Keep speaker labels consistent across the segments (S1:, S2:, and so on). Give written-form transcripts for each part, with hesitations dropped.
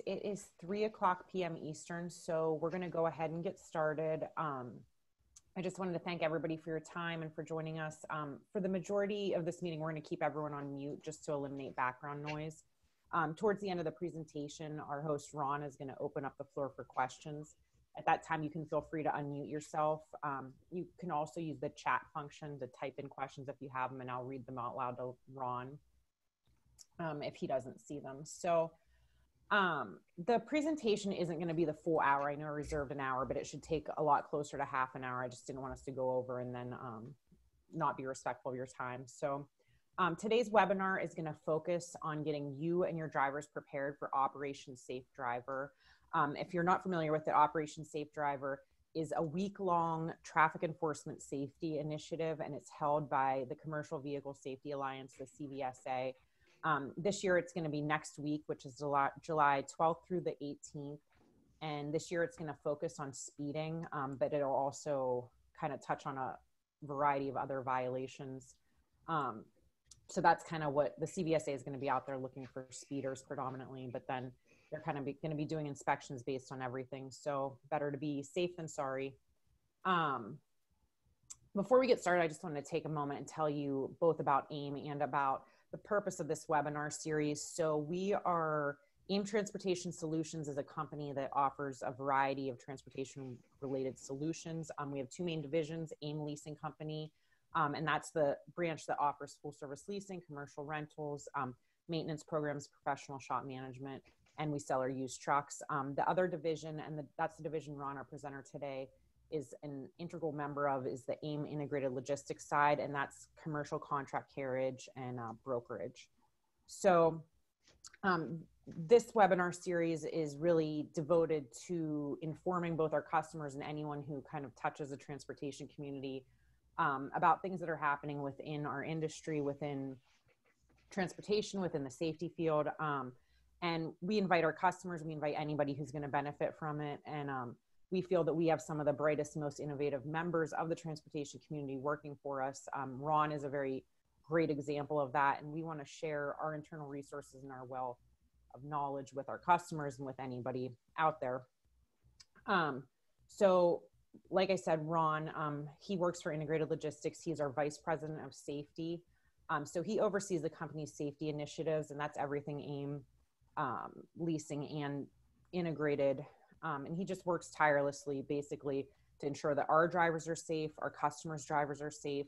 S1: It is 3:00 p.m. Eastern, so we're going to go ahead and get started. I just wanted to thank everybody for your time and for joining us. For the majority of this meeting, we're going to keep everyone on mute just to eliminate background noise. Towards the end of the presentation, our host Ron is going to open up the floor for questions. At that time, you can feel free to unmute yourself. You can also use the chat function to type in questions if you have them, and I'll read them out loud to Ron if he doesn't see them. So the presentation isn't going to be the full hour. I know I reserved an hour, but it should take a lot closer to half an hour. I just didn't want us to go over and then not be respectful of your time. So today's webinar is going to focus on getting you and your drivers prepared for Operation Safe Driver. If you're not familiar with it, Operation Safe Driver is a week-long traffic enforcement safety initiative, and it's held by the Commercial Vehicle Safety Alliance, the CVSA. This year it's going to be next week, which is July 12th through the 18th. And this year it's going to focus on speeding, but it'll also kind of touch on a variety of other violations. So that's kind of what the CVSA is going to be out there looking for, speeders predominantly, but then they're kind of going to be doing inspections based on everything. So better to be safe than sorry. Before we get started, I just wanted to take a moment and tell you both about AIM and about the purpose of this webinar series. So we are AIM Transportation Solutions is a company that offers a variety of transportation related solutions. We have two main divisions, AIM Leasing Company, and that's the branch that offers full service leasing, commercial rentals, maintenance programs, professional shop management, and we sell our used trucks. The other division, and that's the division Ron, our presenter today, is an integral member of, is the AIM Integrated Logistics side, and that's commercial contract carriage and brokerage. So this webinar series is really devoted to informing both our customers and anyone who kind of touches the transportation community about things that are happening within our industry, within transportation, within the safety field. And we invite our customers, we invite anybody who's going to benefit from it. And we feel that we have some of the brightest, most innovative members of the transportation community working for us. Ron is a very great example of that, and we want to share our internal resources and our wealth of knowledge with our customers and with anybody out there. So like I said, Ron, he works for Integrated Logistics. He's our Vice President of Safety. So he oversees the company's safety initiatives, and that's everything AIM, leasing and integrated. And he just works tirelessly, basically, to ensure that our drivers are safe, our customers' drivers are safe,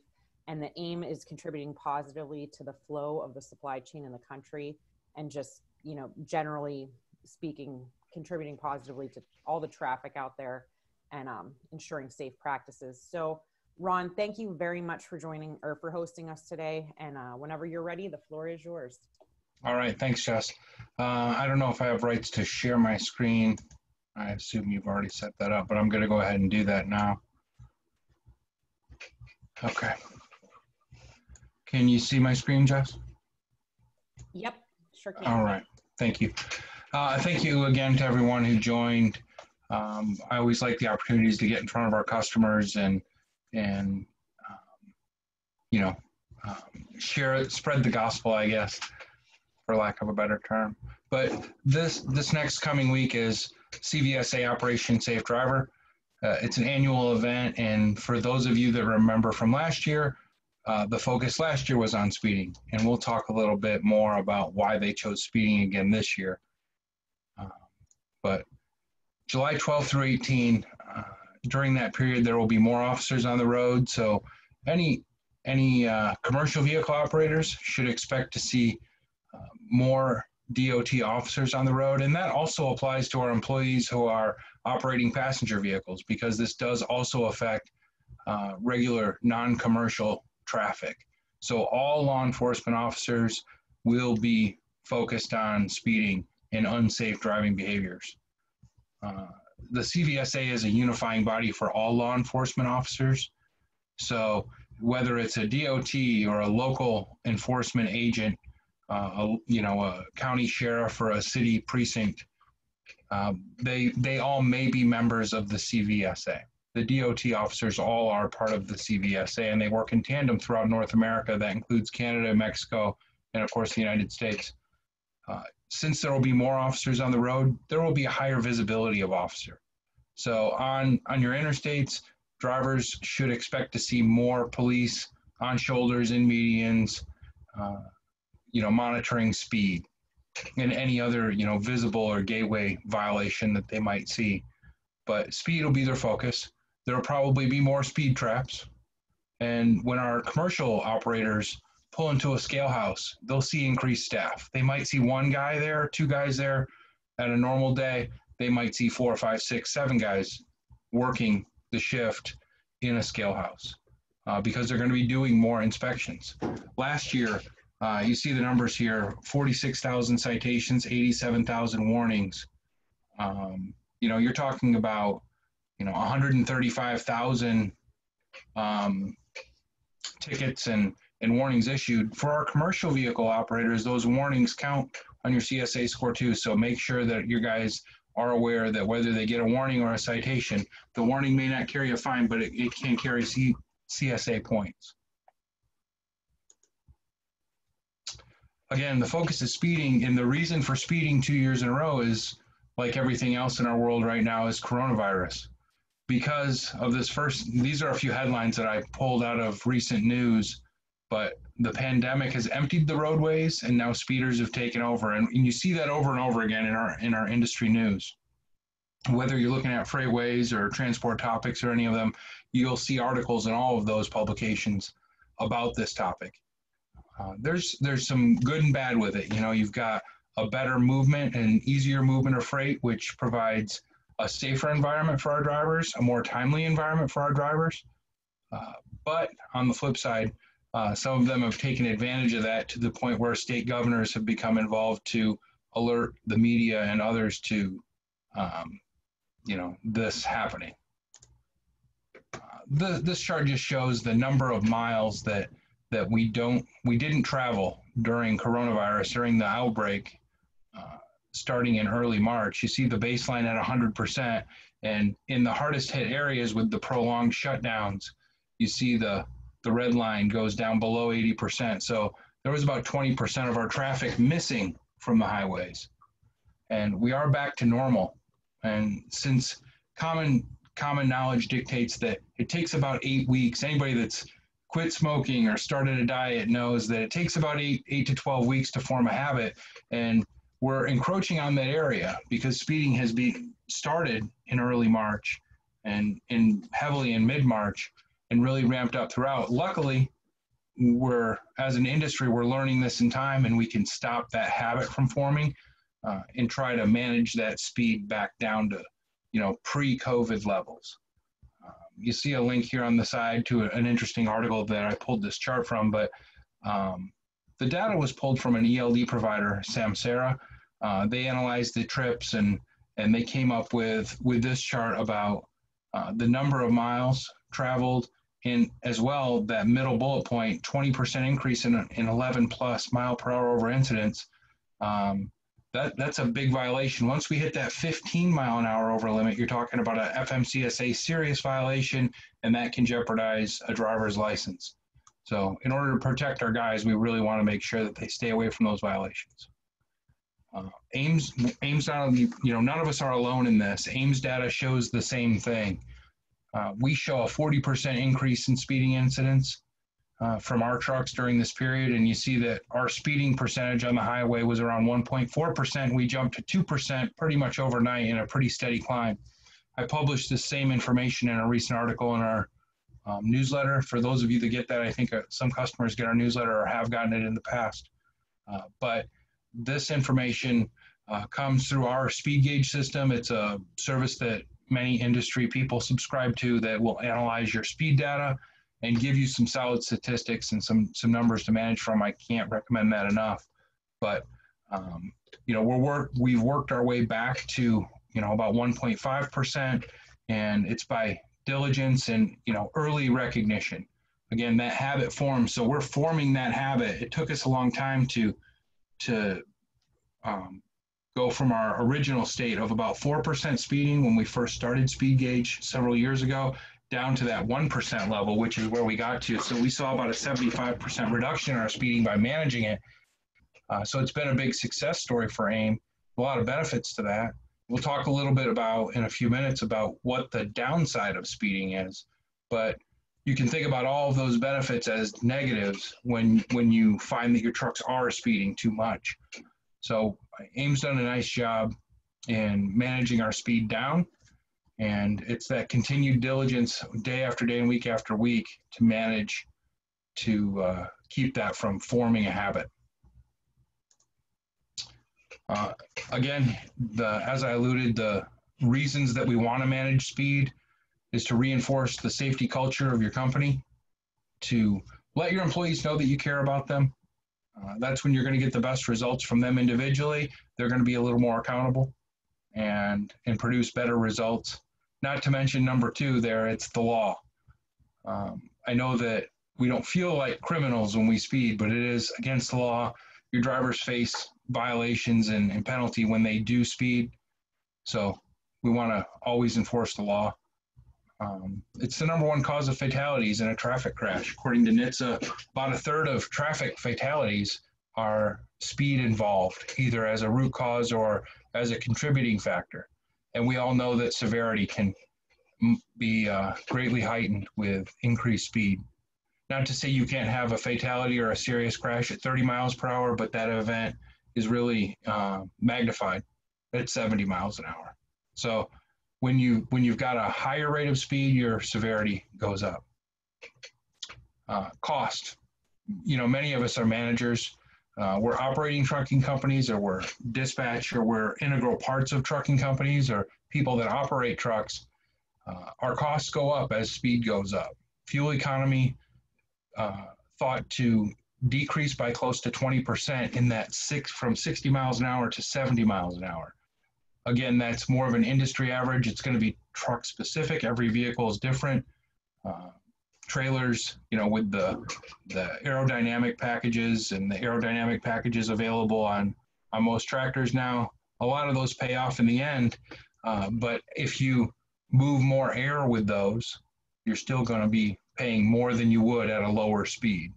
S1: and that AIM is contributing positively to the flow of the supply chain in the country, and just, you know, generally speaking, contributing positively to all the traffic out there and ensuring safe practices. So, Ron, thank you very much for joining or for hosting us today. And whenever you're ready, the floor is yours.
S2: All right, thanks, Jess. I don't know if I have rights to share my screen. I assume you've already set that up, but I'm going to go ahead and do that now. Okay. Can you see my screen, Jess?
S1: Yep, sure can.
S2: All right, thank you. Thank you again to everyone who joined. I always like the opportunities to get in front of our customers and you know, spread the gospel, I guess, for lack of a better term. But this next coming week is CVSA Operation Safe Driver. It's an annual event, and for those of you that remember from last year, the focus last year was on speeding, and we'll talk a little bit more about why they chose speeding again this year. But July 12th through 18, during that period, there will be more officers on the road, so any commercial vehicle operators should expect to see more DOT officers on the road, and that also applies to our employees who are operating passenger vehicles, because this does also affect regular non-commercial traffic. So all law enforcement officers will be focused on speeding and unsafe driving behaviors. The CVSA is a unifying body for all law enforcement officers. So whether it's a DOT or a local enforcement agent, a county sheriff or a city precinct, they all may be members of the CVSA. The DOT officers all are part of the CVSA, and they work in tandem throughout North America. That includes Canada, Mexico, and of course the United States. since there will be more officers on the road, there will be a higher visibility of officer. So on your interstates, drivers should expect to see more police on shoulders, in medians, monitoring speed and any other, visible or gateway violation that they might see. But speed will be their focus. There will probably be more speed traps. And when our commercial operators pull into a scale house, they'll see increased staff. They might see one guy there, two guys there. At a normal day, they might see 4, 5, 6, 7 guys working the shift in a scale house because they're going to be doing more inspections. Last year, you see the numbers here, 46,000 citations, 87,000 warnings. You're talking about, 135,000 tickets and warnings issued. For our commercial vehicle operators, those warnings count on your CSA score too. So make sure that your guys are aware that whether they get a warning or a citation, the warning may not carry a fine, but it can carry CSA points. Again, the focus is speeding, and the reason for speeding 2 years in a row is, like everything else in our world right now, is coronavirus. Because of these are a few headlines that I pulled out of recent news, but the pandemic has emptied the roadways and now speeders have taken over. And you see that over and over again in our industry news. Whether you're looking at Freightways or Transport Topics or any of them, you'll see articles in all of those publications about this topic. There's some good and bad with it. You've got a better movement and easier movement of freight, which provides a safer environment for our drivers, a more timely environment for our drivers. But on the flip side, some of them have taken advantage of that to the point where state governors have become involved to alert the media and others to, this happening. This chart just shows the number of miles that we didn't travel during coronavirus, during the outbreak, starting in early March. You see the baseline at 100%, and in the hardest hit areas with the prolonged shutdowns, you see the red line goes down below 80%. So there was about 20% of our traffic missing from the highways. And we are back to normal. And since common knowledge dictates that it takes about 8 weeks, anybody that's quit smoking or started a diet knows that it takes about 8 to 12 weeks to form a habit. And we're encroaching on that area because speeding has been started in early March and heavily in mid-March and really ramped up throughout. Luckily, as an industry, we're learning this in time, and we can stop that habit from forming and try to manage that speed back down to, pre-COVID levels. You see a link here on the side to an interesting article that I pulled this chart from, but the data was pulled from an ELD provider, Samsara. They analyzed the trips and they came up with this chart about the number of miles traveled, and as well, that middle bullet point, 20% increase in 11 plus mile per hour over incidents. That's a big violation. Once we hit that 15 mile an hour over limit, you're talking about a FMCSA serious violation, and that can jeopardize a driver's license. So in order to protect our guys, we really want to make sure that they stay away from those violations. Ames data, none of us are alone in this. Ames data shows the same thing. We show a 40% increase in speeding incidents from our trucks during this period, and you see that our speeding percentage on the highway was around 1.4%. We jumped to 2% pretty much overnight in a pretty steady climb. I published the same information in a recent article in our newsletter. For those of you that get that, I think some customers get our newsletter or have gotten it in the past. But this information comes through our speed gauge system. It's a service that many industry people subscribe to that will analyze your speed data and give you some solid statistics and some numbers to manage from. I can't recommend that enough. But we've worked our way back to about 1.5%, and it's by diligence and early recognition. Again, that habit forms. So we're forming that habit. It took us a long time to go from our original state of about 4% speeding when we first started speed gauge several years ago down to that 1% level, which is where we got to. So we saw about a 75% reduction in our speeding by managing it. So it's been a big success story for AIM, a lot of benefits to that. We'll talk a little bit about in a few minutes about what the downside of speeding is, but you can think about all of those benefits as negatives when you find that your trucks are speeding too much. So AIM's done a nice job in managing our speed down, and it's that continued diligence day after day and week after week to manage to keep that from forming a habit. Again, as I alluded, the reasons that we want to manage speed is to reinforce the safety culture of your company, to let your employees know that you care about them. That's when you're going to get the best results from them individually. They're going to be a little more accountable and produce better results. Not to mention number two there, it's the law. I know that we don't feel like criminals when we speed, but it is against the law. Your drivers face violations and penalty when they do speed. So we want to always enforce the law. It's the number one cause of fatalities in a traffic crash. According to NHTSA, about a third of traffic fatalities are speed involved, either as a root cause or as a contributing factor. And we all know that severity can be greatly heightened with increased speed. Not to say you can't have a fatality or a serious crash at 30 miles per hour, but that event is really magnified at 70 miles an hour. So when you've got a higher rate of speed, your severity goes up. Cost. Many of us are managers. We're operating trucking companies, or we're dispatch, or we're integral parts of trucking companies, or people that operate trucks. Our costs go up as speed goes up. Fuel economy thought to decrease by close to 20% in that from 60 miles an hour to 70 miles an hour. Again, that's more of an industry average. It's going to be truck specific. Every vehicle is different. Trailers, with the aerodynamic packages and the aerodynamic packages available on most tractors now, a lot of those pay off in the end. But if you move more air with those, you're still going to be paying more than you would at a lower speed.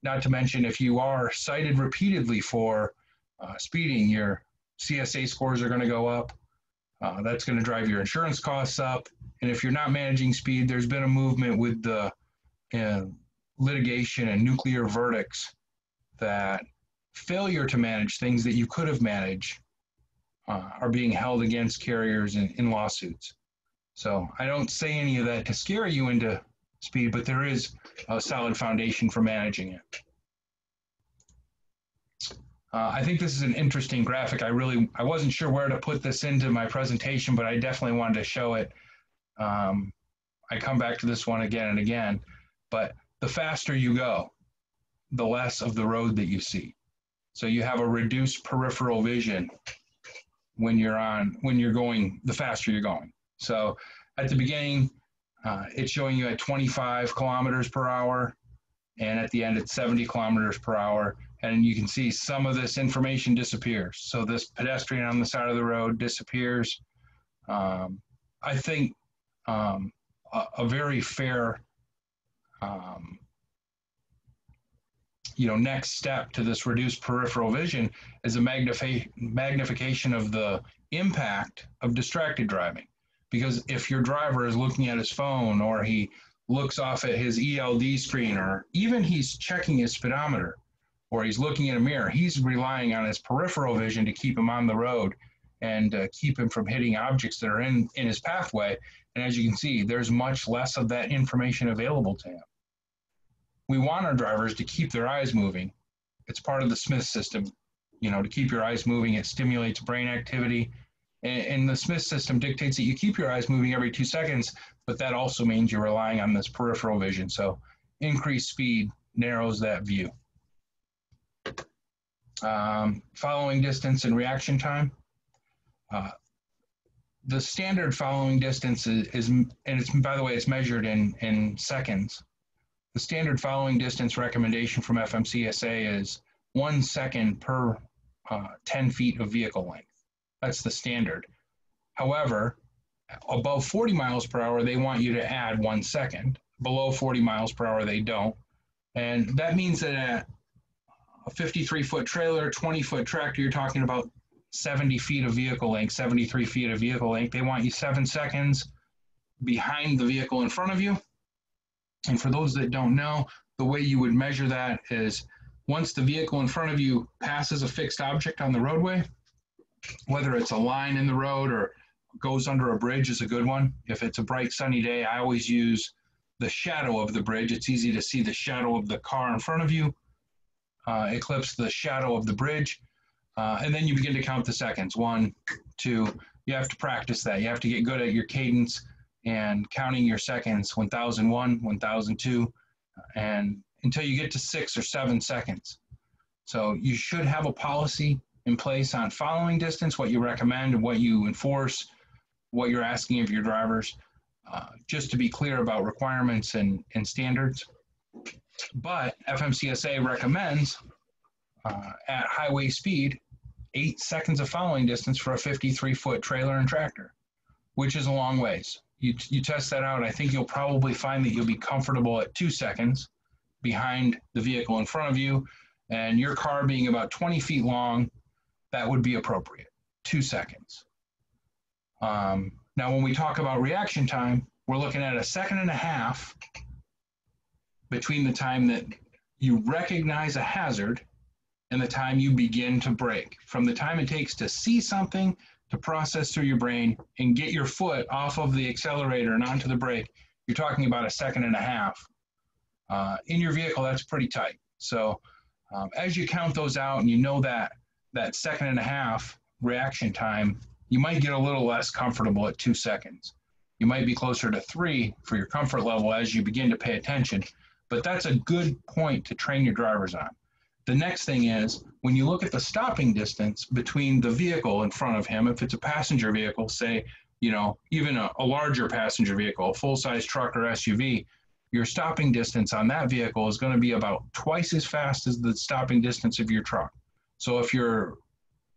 S2: Not to mention, if you are cited repeatedly for speeding, your CSA scores are going to go up. That's going to drive your insurance costs up. And if you're not managing speed, there's been a movement with the litigation and nuclear verdicts that failure to manage things that you could have managed are being held against carriers in lawsuits. So I don't say any of that to scare you into speed, but there is a solid foundation for managing it. I think this is an interesting graphic. I wasn't sure where to put this into my presentation, but I definitely wanted to show it. I come back to this one again and again, but the faster you go, the less of the road that you see. So you have a reduced peripheral vision when you're going, the faster you're going. So at the beginning, it's showing you at 25 kilometers per hour, and at the end it's 70 kilometers per hour. And you can see some of this information disappears. So this pedestrian on the side of the road disappears. I think a very fair, next step to this reduced peripheral vision is a magnification of the impact of distracted driving. Because if your driver is looking at his phone, or he looks off at his ELD screen, or even he's checking his speedometer, or he's looking in a mirror, he's relying on his peripheral vision to keep him on the road and keep him from hitting objects that are in his pathway. And as you can see, there's much less of that information available to him. We want our drivers to keep their eyes moving. It's part of the Smith system, to keep your eyes moving. It stimulates brain activity. And the Smith system dictates that you keep your eyes moving every 2 seconds, but that also means you're relying on this peripheral vision. So increased speed narrows that view. Following distance and reaction time. The standard following distance is, and it's, by the way, it's measured in seconds. The standard following distance recommendation from FMCSA is 1 second per 10 feet of vehicle length. That's the standard. However, above 40 miles per hour, they want you to add 1 second. Below 40 miles per hour, they don't. And that means that at A 53-foot trailer, 20-foot tractor, you're talking about 70 feet of vehicle length, 73 feet of vehicle length. They want you 7 seconds behind the vehicle in front of you. And for those that don't know, the way you would measure that is once the vehicle in front of you passes a fixed object on the roadway, whether it's a line in the road or goes under a bridge is a good one. If it's a bright sunny day, I always use the shadow of the bridge. It's easy to see the shadow of the car in front of you eclipse the shadow of the bridge. And then you begin to count the seconds. 1, 2, you have to practice that. You have to get good at your cadence and counting your seconds, 1001, 1002, and until you get to 6 or 7 seconds. So you should have a policy in place on following distance, what you recommend and what you enforce, what you're asking of your drivers, just to be clear about requirements and standards. But FMCSA recommends at highway speed, 8 seconds of following distance for a 53-foot trailer and tractor, which is a long ways. You test that out, I think you'll probably find that you'll be comfortable at 2 seconds behind the vehicle in front of you, and your car being about 20 feet long, that would be appropriate, 2 seconds. Now, when we talk about reaction time, we're looking at 1.5 seconds between the time that you recognize a hazard and the time you begin to brake. From the time it takes to see something, to process through your brain and get your foot off of the accelerator and onto the brake, you're talking about 1.5 seconds. In your vehicle, that's pretty tight. So as you count those out and you know that 1.5 seconds reaction time, you might get a little less comfortable at 2 seconds. You might be closer to 3 for your comfort level as you begin to pay attention, but that's a good point to train your drivers on. The next thing is, when you look at the stopping distance between the vehicle in front of him, if it's a passenger vehicle, say, even a larger passenger vehicle, a full-size truck or SUV, your stopping distance on that vehicle is going to be about twice as fast as the stopping distance of your truck. So if your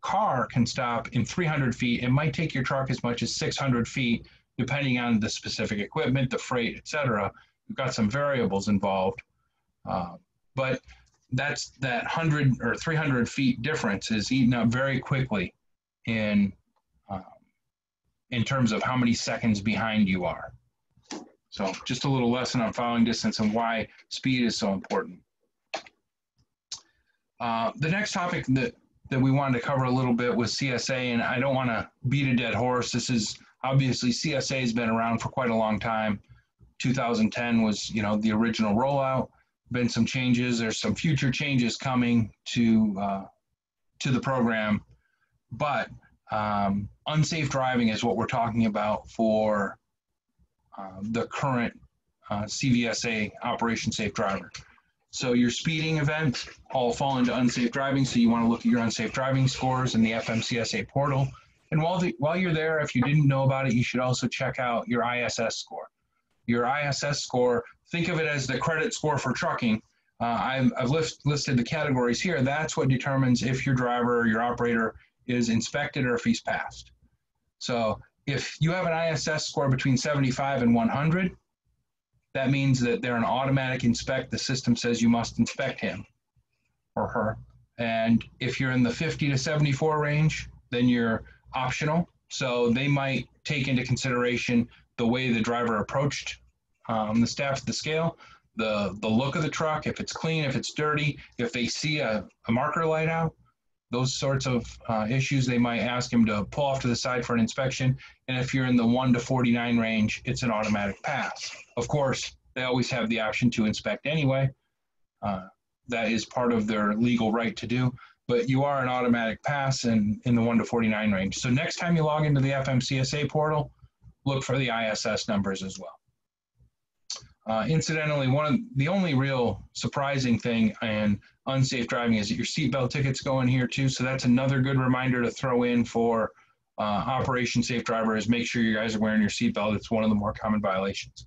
S2: car can stop in 300 feet, it might take your truck as much as 600 feet, depending on the specific equipment, the freight, etc. You've got some variables involved, but that 100 or 300 feet difference is eaten up very quickly in terms of how many seconds behind you are. So just a little lesson on following distance and why speed is so important. The next topic that we wanted to cover a little bit was CSA, and I don't want to beat a dead horse. This is obviously CSA has been around for quite a long time. 2010 was, the original rollout. Been some changes. There's some future changes coming to the program, but unsafe driving is what we're talking about for the current CVSA Operation Safe Driver. So your speeding events all fall into unsafe driving. So you want to look at your unsafe driving scores in the FMCSA portal. And while you're there, if you didn't know about it, you should also check out your ISS score. Your ISS score, think of it as the credit score for trucking. I've listed the categories here. That's what determines if your driver or your operator is inspected or if he's passed. So if you have an ISS score between 75 and 100, that means that they're an automatic inspect. The system says you must inspect him or her. And if you're in the 50 to 74 range, then you're optional. So they might take into consideration the way the driver approached the steps, the scale, the look of the truck, if it's clean, if it's dirty, if they see a marker light out, those sorts of issues, they might ask him to pull off to the side for an inspection. And if you're in the 1 to 49 range, it's an automatic pass. Of course, they always have the option to inspect anyway. That is part of their legal right to do, but you are an automatic pass in the 1 to 49 range. So next time you log into the FMCSA portal, look for the ISS numbers as well. Incidentally, the only real surprising thing in unsafe driving is that your seatbelt tickets go in here too. So that's another good reminder to throw in for Operation Safe Driver is make sure you guys are wearing your seatbelt. It's one of the more common violations.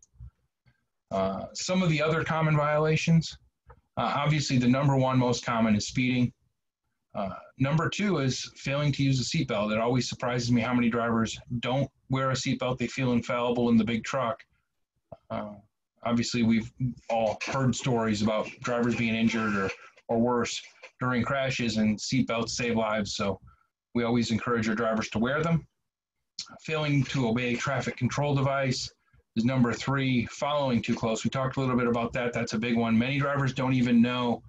S2: Some of the other common violations, obviously the number one most common is speeding. Number two is failing to use a seatbelt. It always surprises me how many drivers don't wear a seatbelt. They feel infallible in the big truck. Obviously, we've all heard stories about drivers being injured or worse during crashes, and seatbelts save lives. So we always encourage our drivers to wear them. Failing to obey traffic control device is number 3. Following too close. We talked a little bit about that. That's a big one. Many drivers don't even know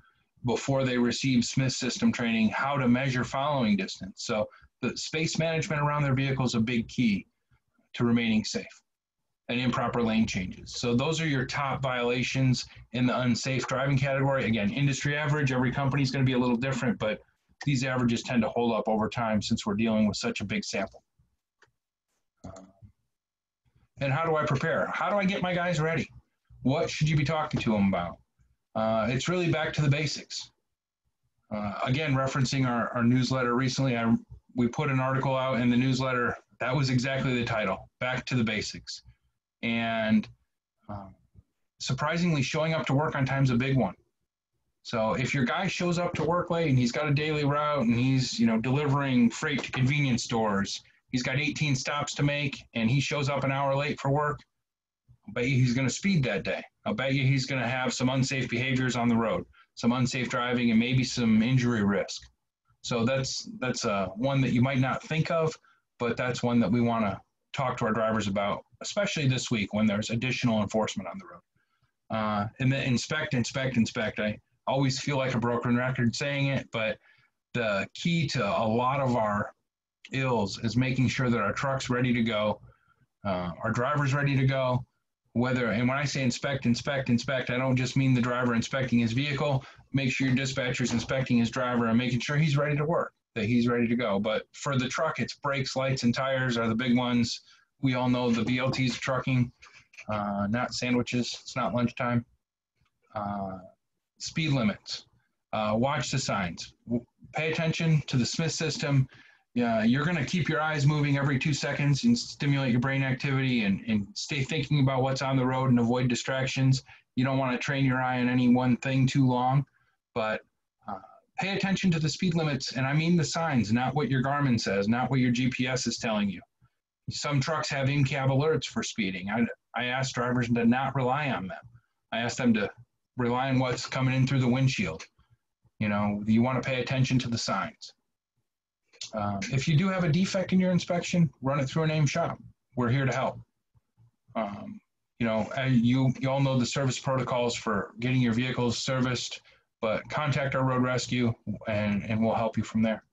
S2: before they receive Smith system training how to measure following distance. So the space management around their vehicle is a big key to remaining safe, and improper lane changes. So those are your top violations in the unsafe driving category. Again, industry average, every company is going to be a little different, but these averages tend to hold up over time since we're dealing with such a big sample. And how do I prepare? How do I get my guys ready? What should you be talking to them about? It's really back to the basics. Again, referencing our newsletter recently, we put an article out in the newsletter. That was exactly the title, Back to the Basics. And surprisingly, showing up to work on time is a big one. So if your guy shows up to work late and he's got a daily route and he's delivering freight to convenience stores, he's got 18 stops to make, and he shows up an hour late for work, I'll bet you he's going to speed that day. I'll bet you he's going to have some unsafe behaviors on the road, some unsafe driving, and maybe some injury risk. So that's one that you might not think of, but that's one that we want to talk to our drivers about, especially this week when there's additional enforcement on the road. And then inspect. I always feel like a broken record saying it, but the key to a lot of our ills is making sure that our truck's ready to go, our driver's ready to go, and when I say inspect, I don't just mean the driver inspecting his vehicle. Make sure your dispatcher's inspecting his driver and making sure he's ready to work, that he's ready to go. But for the truck, it's brakes, lights, and tires are the big ones. We all know the BLTs of trucking, not sandwiches. It's not lunchtime. Speed limits. Watch the signs. Pay attention to the Smith system. You're going to keep your eyes moving every 2 seconds and stimulate your brain activity and stay thinking about what's on the road and avoid distractions. You don't want to train your eye on any one thing too long, but pay attention to the speed limits. And I mean the signs, not what your Garmin says, not what your GPS is telling you. Some trucks have in-cab alerts for speeding. I ask drivers to not rely on them. I ask them to rely on what's coming in through the windshield. You want to pay attention to the signs. If you do have a defect in your inspection, run it through a named shop. We're here to help. You all know the service protocols for getting your vehicles serviced, but contact our road rescue and we'll help you from there.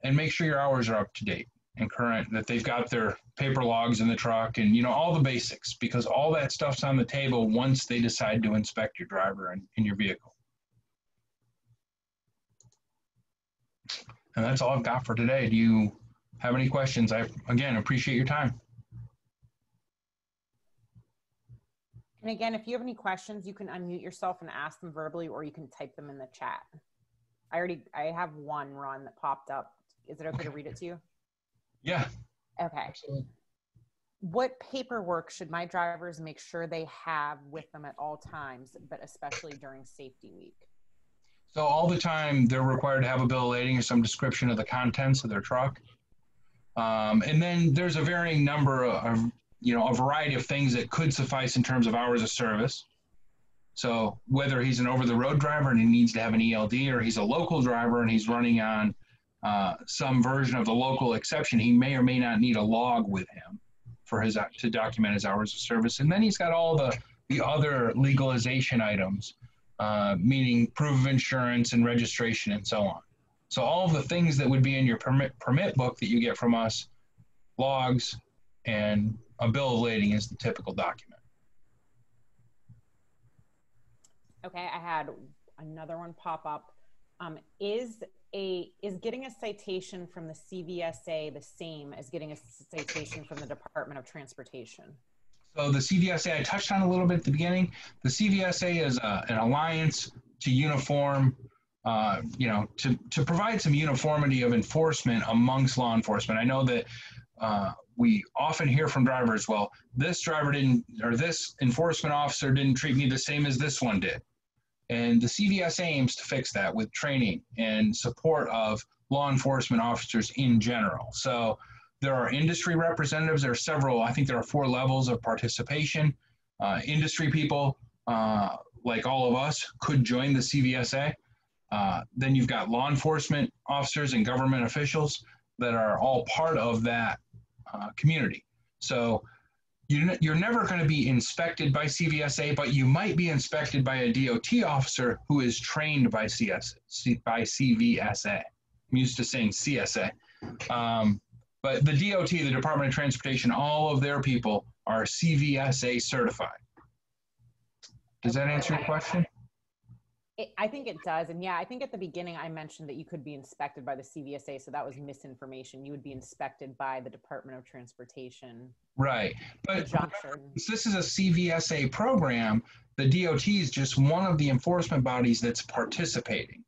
S2: And make sure your hours are up to date and current, that they've got their paper logs in the truck and all the basics, because all that stuff's on the table once they decide to inspect your driver and your vehicle. And that's all I've got for today. Do you have any questions? I, again, appreciate your time.
S1: And again, if you have any questions, you can unmute yourself and ask them verbally, or you can type them in the chat. I have one, Ron, that popped up. Is it okay to read it to you?
S2: Yeah.
S1: Okay.
S2: Absolutely.
S1: What paperwork should my drivers make sure they have with them at all times, but especially during safety week?
S2: So all the time, they're required to have a bill of lading or some description of the contents of their truck. And then there's a varying number of, a variety of things that could suffice in terms of hours of service. So whether he's an over-the-road driver and he needs to have an ELD, or he's a local driver and he's running on some version of the local exception, he may or may not need a log with him for to document his hours of service. And then he's got all the other legalization items, meaning proof of insurance and registration and so on. So all of the things that would be in your permit book that you get from us, logs and a bill of lading is the typical document.
S1: Okay, I had another one pop up. Is getting a citation from the CVSA the same as getting a citation from the Department of Transportation?
S2: So the CVSA, I touched on a little bit at the beginning. The CVSA is an alliance to uniform, to provide some uniformity of enforcement amongst law enforcement. I know that we often hear from drivers, well, this driver didn't, or this enforcement officer didn't treat me the same as this one did. And the CVSA aims to fix that with training and support of law enforcement officers in general. So there are industry representatives. There are several, I think there are 4 levels of participation. Industry people, like all of us, could join the CVSA. Then you've got law enforcement officers and government officials that are all part of that community. So you're never going to be inspected by CVSA, but you might be inspected by a DOT officer who is trained by CVSA. I'm used to saying CSA. But the DOT, the Department of Transportation, all of their people are CVSA certified. Does that answer your question?
S1: I think it does. And yeah, I think at the beginning I mentioned that you could be inspected by the CVSA. So that was misinformation. You would be inspected by the Department of Transportation.
S2: Right. But since this is a CVSA program, the DOT is just one of the enforcement bodies that's participating.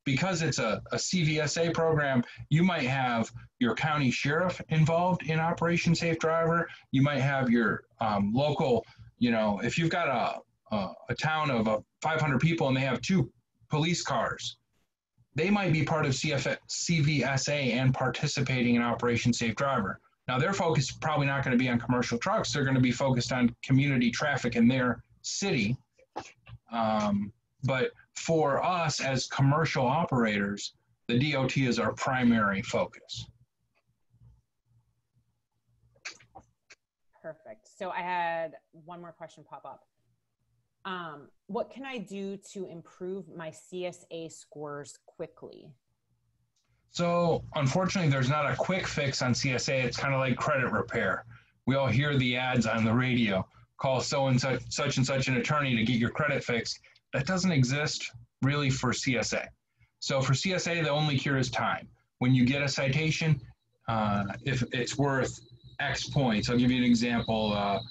S2: Because it's a CVSA program, you might have your county sheriff involved in Operation Safe Driver. You might have your local, if you've got a town of 500 people and they have 2 police cars, they might be part of CVSA and participating in Operation Safe Driver. Now, their focus is probably not going to be on commercial trucks. They're going to be focused on community traffic in their city. But for us as commercial operators, the DOT is our primary focus.
S1: Perfect. So I had one more question pop up. What can I do to improve my CSA scores quickly?
S2: So unfortunately, there's not a quick fix on CSA. It's kind of like credit repair. We all hear the ads on the radio. Call so and such and such an attorney to get your credit fixed. That doesn't exist really for CSA. So for CSA, the only cure is time. When you get a citation, if it's worth X points, I'll give you an example.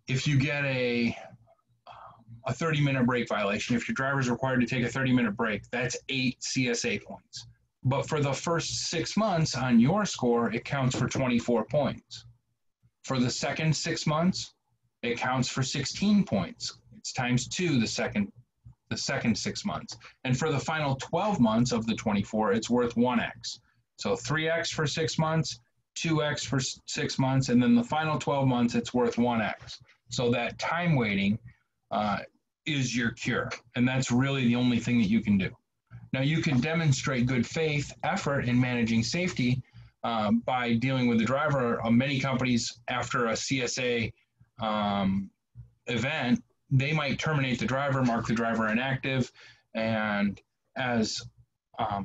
S2: If you get a 30-minute brake violation, if your driver is required to take a 30-minute break, that's 8 CSA points. But for the first 6 months on your score, it counts for 24 points. For the second 6 months, it counts for 16 points. It's times 2 the second 6 months. And for the final 12 months of the 24, it's worth 1x. So 3x for 6 months, 2x for 6 months, and then the final 12 months, it's worth 1x. So that time waiting is your cure. And that's really the only thing that you can do. Now, you can demonstrate good faith effort in managing safety by dealing with the driver. Many companies, after a CSA event, they might terminate the driver, mark the driver inactive, and as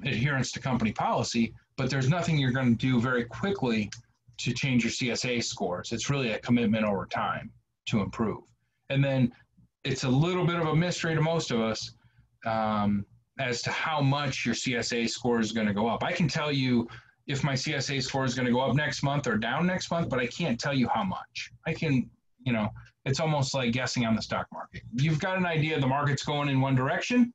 S2: adherence to company policy, but there's nothing you're going to do very quickly to change your CSA scores. It's really a commitment over time to improve. And then it's a little bit of a mystery to most of us as to how much your CSA score is going to go up. I can tell you if my CSA score is going to go up next month or down next month, but I can't tell you how much. I can, it's almost like guessing on the stock market. You've got an idea the market's going in one direction,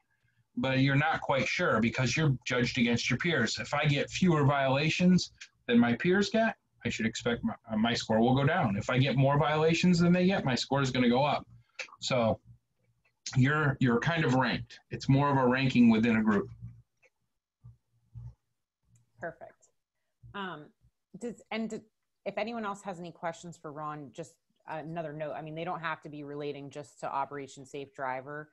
S2: but you're not quite sure because you're judged against your peers. If I get fewer violations than my peers get, I should expect my score will go down. If I get more violations than they get, my score is going to go up. So you're kind of ranked. It's more of a ranking within a group.
S1: Perfect. If anyone else has any questions for Ron, just another note. I mean, they don't have to be relating just to Operation Safe Driver.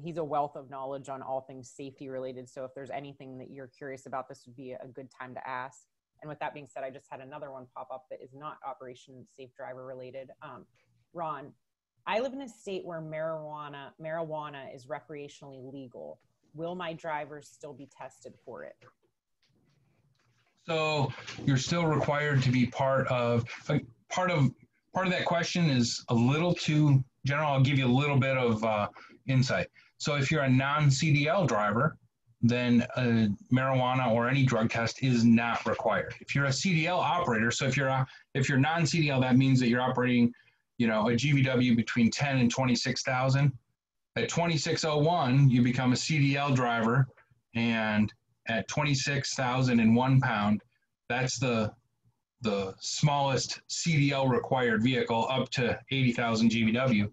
S1: He's a wealth of knowledge on all things safety related. So if there's anything that you're curious about, this would be a good time to ask. And with that being said, I just had another one pop up that is not Operation Safe Driver related. Ron, I live in a state where marijuana is recreationally legal. Will my drivers still be tested for it?
S2: So you're still required to be part of that question is a little too general. I'll give you a little bit of insight. So if you're a non-CDL driver, then marijuana or any drug test is not required. If you're a CDL operator, so if you're non-CDL, that means that you're operating, a GVW between 10 and 26,000. At 2601, you become a CDL driver, and at 26,001 pound, that's the smallest CDL required vehicle up to 80,000 GVW.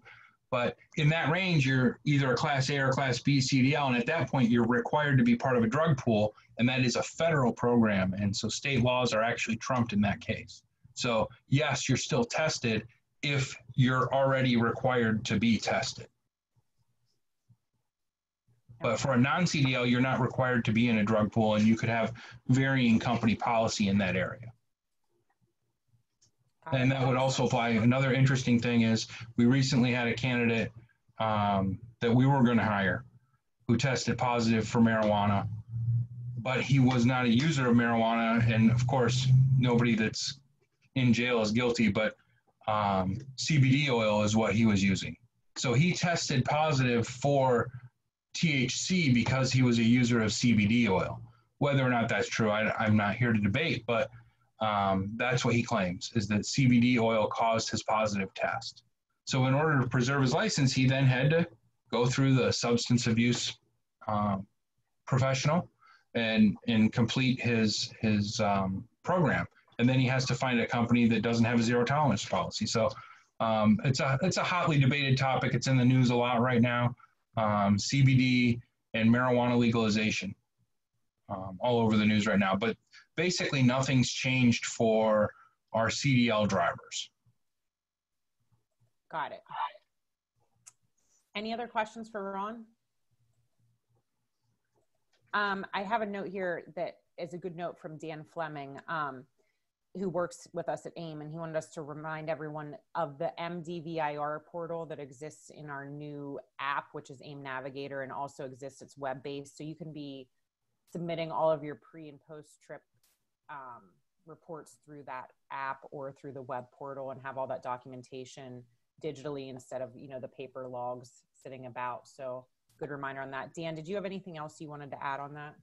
S2: But in that range, you're either a Class A or Class B CDL, and at that point, you're required to be part of a drug pool, and that is a federal program, and so state laws are actually trumped in that case. So yes, you're still tested if you're already required to be tested. But for a non-CDL, you're not required to be in a drug pool, and you could have varying company policy in that area. And that would also apply. Another interesting thing is we recently had a candidate that we were going to hire who tested positive for marijuana, but he was not a user of marijuana. And of course, nobody that's in jail is guilty, but CBD oil is what he was using. So he tested positive for THC because he was a user of CBD oil. Whether or not that's true, I'm not here to debate, but that's what he claims, is that CBD oil caused his positive test. So in order to preserve his license, he then had to go through the substance abuse professional and complete his program. And then he has to find a company that doesn't have a zero tolerance policy. So it's a hotly debated topic. It's in the news a lot right now. CBD and marijuana legalization all over the news right now. But basically nothing's changed for our CDL drivers.
S1: Got it. Any other questions for Ron? I have a note here that is a good note from Dan Fleming, who works with us at AIM, and he wanted us to remind everyone of the MDVIR portal that exists in our new app, which is AIM Navigator, and also exists, it's web-based. So you can be submitting all of your pre and post trip reports through that app or through the web portal and have all that documentation digitally instead of, you know, the paper logs sitting about. So good reminder on that. Dan, did you have anything else you wanted to add on that?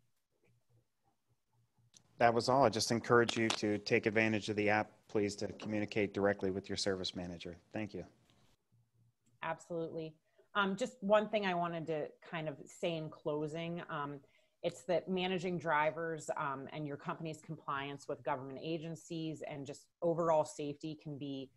S3: That was all. I just encourage you to take advantage of the app, please, to communicate directly with your service manager. Thank you.
S1: Absolutely. Just one thing I wanted to kind of say in closing, it's that managing drivers and your company's compliance with government agencies and just overall safety can be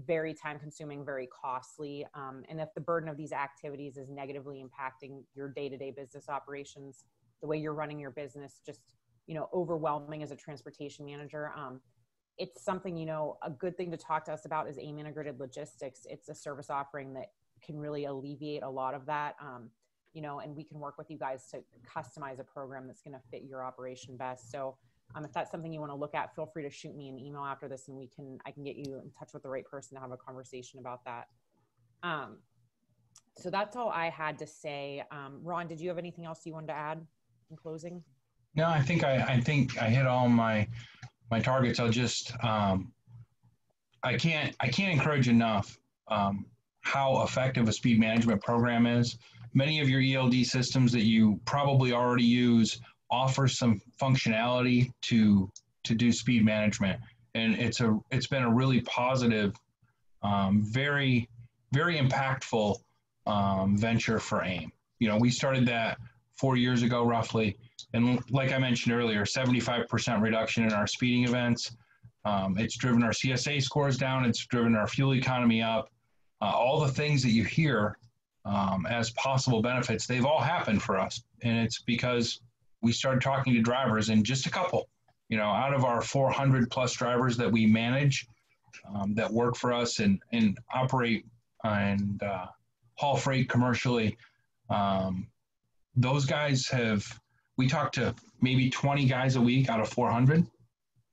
S1: very time consuming, very costly. And if the burden of these activities is negatively impacting your day-to-day business operations, the way you're running your business, just, you know, overwhelming as a transportation manager, it's something, you know, a good thing to talk to us about is AIM Integrated Logistics. It's a service offering that can really alleviate a lot of that, you know, and we can work with you guys to customize a program that's going to fit your operation best. So if that's something you want to look at, feel free to shoot me an email after this and I can get you in touch with the right person to have a conversation about that. So that's all I had to say. Ron, did you have anything else you wanted to add in closing?
S2: No, I think I hit all my targets. I'll just I can't encourage enough how effective a speed management program is. Many of your ELD systems that you probably already use offer some functionality to do speed management, and it's been a really positive, very impactful venture for AIM. You know, we started that 4 years ago roughly. And like I mentioned earlier, 75% reduction in our speeding events. It's driven our CSA scores down. It's driven our fuel economy up. All the things that you hear as possible benefits, they've all happened for us. And it's because we started talking to drivers, and just a couple, you know, out of our 400 plus drivers that we manage that work for us and operate and haul freight commercially, those guys we talk to maybe 20 guys a week out of 400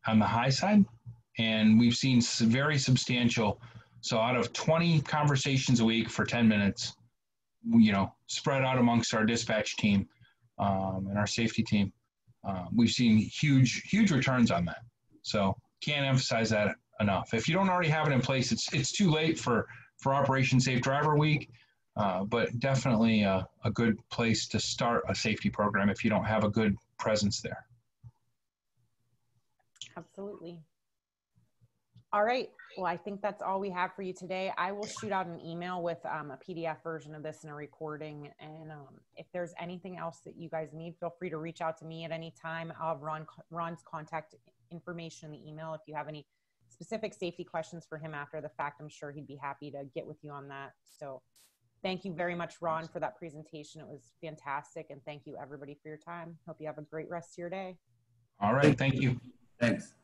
S2: on the high side, and we've seen very substantial. So out of 20 conversations a week for 10 minutes, you know, spread out amongst our dispatch team and our safety team, we've seen huge returns on that. So can't emphasize that enough. If you don't already have it in place, it's too late for Operation Safe Driver Week. But definitely a good place to start a safety program if you don't have a good presence there.
S1: Absolutely. All right. Well, I think that's all we have for you today. I will shoot out an email with a PDF version of this and a recording. And if there's anything else that you guys need, feel free to reach out to me at any time. I'll have Ron's contact information in the email. If you have any specific safety questions for him after the fact, I'm sure he'd be happy to get with you on that. So thank you very much, Ron, for that presentation. It was fantastic. And thank you, everybody, for your time. Hope you have a great rest of your day.
S2: All right. Thank you.
S4: Thanks.